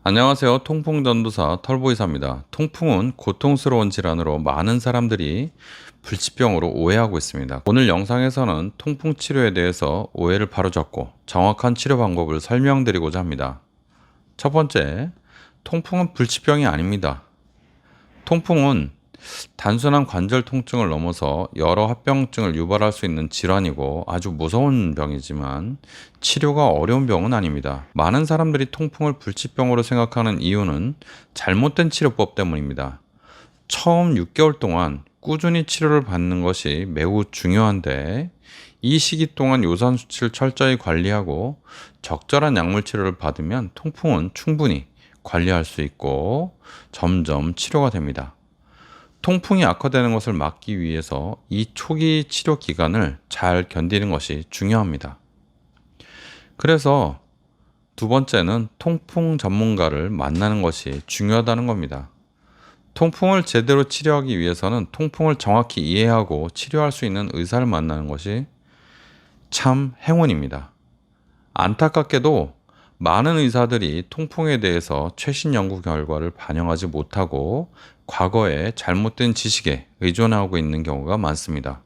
안녕하세요. 통풍전도사 털보이사입니다. 통풍은 고통스러운 질환으로 많은 사람들이 불치병으로 오해하고 있습니다. 오늘 영상에서는 통풍 치료에 대해서 오해를 바로잡고 정확한 치료 방법을 설명드리고자 합니다. 첫 번째, 통풍은 불치병이 아닙니다. 통풍은 단순한 관절 통증을 넘어서 여러 합병증을 유발할 수 있는 질환이고 아주 무서운 병이지만 치료가 어려운 병은 아닙니다. 많은 사람들이 통풍을 불치병으로 생각하는 이유는 잘못된 치료법 때문입니다. 처음 6개월 동안 꾸준히 치료를 받는 것이 매우 중요한데 이 시기 동안 요산 수치를 철저히 관리하고 적절한 약물 치료를 받으면 통풍은 충분히 관리할 수 있고 점점 치료가 됩니다. 통풍이 악화되는 것을 막기 위해서 이 초기 치료 기간을 잘 견디는 것이 중요합니다. 그래서 두 번째는 통풍 전문가를 만나는 것이 중요하다는 겁니다. 통풍을 제대로 치료하기 위해서는 통풍을 정확히 이해하고 치료할 수 있는 의사를 만나는 것이 참 행운입니다. 안타깝게도 많은 의사들이 통풍에 대해서 최신 연구 결과를 반영하지 못하고 과거의 잘못된 지식에 의존하고 있는 경우가 많습니다.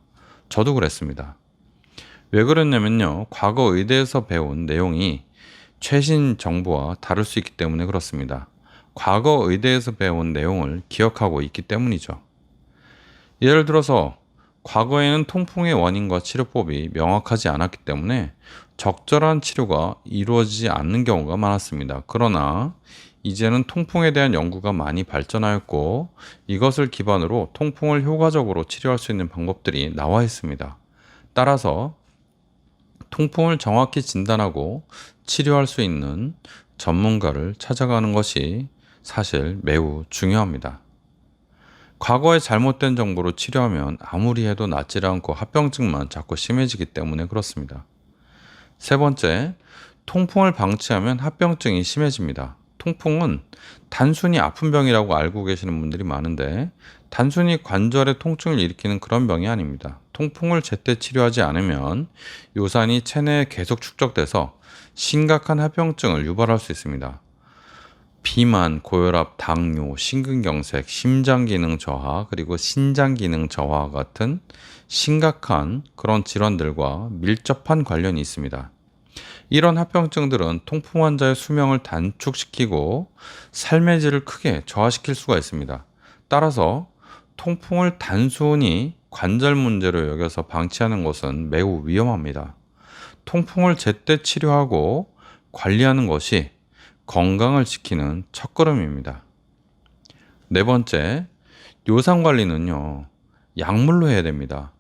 저도 그랬습니다. 왜 그랬냐면요. 과거 의대에서 배운 내용이 최신 정보와 다를 수 있기 때문에 그렇습니다. 과거 의대에서 배운 내용을 기억하고 있기 때문이죠. 예를 들어서 과거에는 통풍의 원인과 치료법이 명확하지 않았기 때문에 적절한 치료가 이루어지지 않는 경우가 많았습니다. 그러나 이제는 통풍에 대한 연구가 많이 발전하였고 이것을 기반으로 통풍을 효과적으로 치료할 수 있는 방법들이 나와 있습니다. 따라서 통풍을 정확히 진단하고 치료할 수 있는 전문가를 찾아가는 것이 사실 매우 중요합니다. 과거에 잘못된 정보로 치료하면 아무리 해도 낫지 않고 합병증만 자꾸 심해지기 때문에 그렇습니다. 세 번째, 통풍을 방치하면 합병증이 심해집니다. 통풍은 단순히 아픈 병이라고 알고 계시는 분들이 많은데 단순히 관절의 통증을 일으키는 그런 병이 아닙니다. 통풍을 제때 치료하지 않으면 요산이 체내에 계속 축적돼서 심각한 합병증을 유발할 수 있습니다. 비만, 고혈압, 당뇨, 심근경색, 심장기능 저하, 그리고 신장기능 저하 같은 심각한 그런 질환들과 밀접한 관련이 있습니다. 이런 합병증들은 통풍 환자의 수명을 단축시키고 삶의 질을 크게 저하시킬 수가 있습니다. 따라서 통풍을 단순히 관절 문제로 여겨서 방치하는 것은 매우 위험합니다. 통풍을 제때 치료하고 관리하는 것이 건강을 지키는 첫걸음입니다. 네 번째, 요산 관리는요, 약물로 해야 됩니다.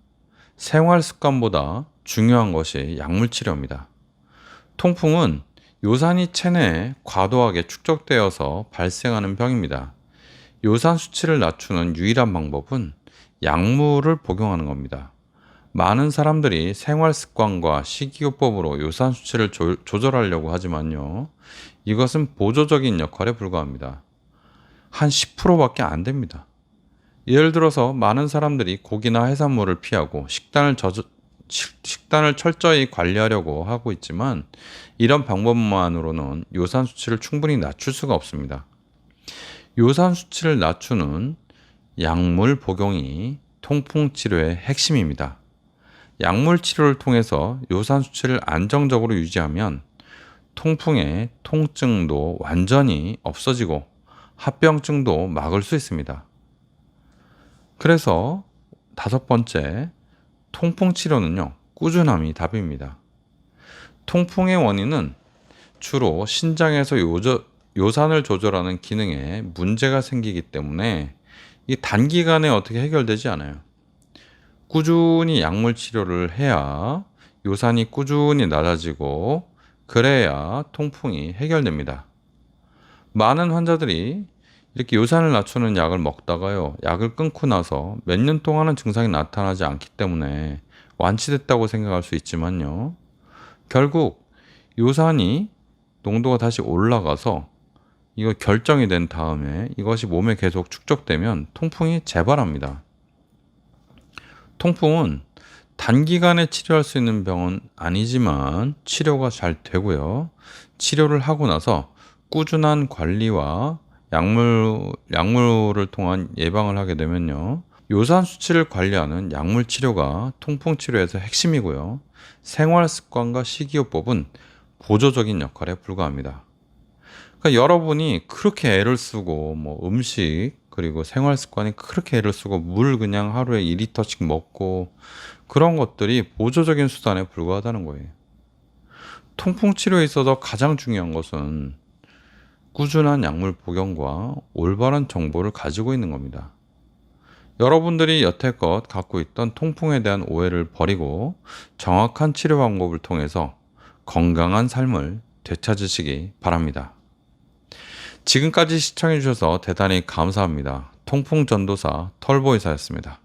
생활 습관보다 중요한 것이 약물 치료입니다. 통풍은 요산이 체내에 과도하게 축적되어서 발생하는 병입니다. 요산 수치를 낮추는 유일한 방법은 약물을 복용하는 겁니다. 많은 사람들이 생활 습관과 식이요법으로 요산 수치를 조절하려고 하지만요. 이것은 보조적인 역할에 불과합니다. 한 10%밖에 안 됩니다. 예를 들어서 많은 사람들이 고기나 해산물을 피하고 식단을 철저히 관리하려고 하고 있지만 이런 방법만으로는 요산 수치를 충분히 낮출 수가 없습니다. 요산 수치를 낮추는 약물 복용이 통풍 치료의 핵심입니다. 약물 치료를 통해서 요산 수치를 안정적으로 유지하면 통풍의 통증도 완전히 없어지고 합병증도 막을 수 있습니다. 그래서 다섯 번째, 통풍 치료는요, 꾸준함이 답입니다. 통풍의 원인은 주로 신장에서 요산을 조절하는 기능에 문제가 생기기 때문에 이 단기간에 어떻게 해결되지 않아요. 꾸준히 약물 치료를 해야 요산이 꾸준히 낮아지고 그래야 통풍이 해결됩니다. 많은 환자들이 이렇게 요산을 낮추는 약을 먹다가요, 약을 끊고 나서 몇 년 동안은 증상이 나타나지 않기 때문에 완치됐다고 생각할 수 있지만요, 결국 요산이 농도가 다시 올라가서 이거 결정이 된 다음에 이것이 몸에 계속 축적되면 통풍이 재발합니다. 통풍은 단기간에 치료할 수 있는 병은 아니지만 치료가 잘 되고요. 치료를 하고 나서 꾸준한 관리와 약물을 통한 예방을 하게 되면요. 요산 수치를 관리하는 약물 치료가 통풍 치료에서 핵심이고요. 생활 습관과 식이요법은 보조적인 역할에 불과합니다. 그러니까 여러분이 그렇게 애를 쓰고 뭐 음식 그리고 생활 습관이 그렇게 애를 쓰고 물 그냥 하루에 2리터씩 먹고 그런 것들이 보조적인 수단에 불과하다는 거예요. 통풍 치료에 있어서 가장 중요한 것은 꾸준한 약물 복용과 올바른 정보를 가지고 있는 겁니다. 여러분들이 여태껏 갖고 있던 통풍에 대한 오해를 버리고 정확한 치료 방법을 통해서 건강한 삶을 되찾으시기 바랍니다. 지금까지 시청해 주셔서 대단히 감사합니다. 통풍 전도사 털보이사였습니다.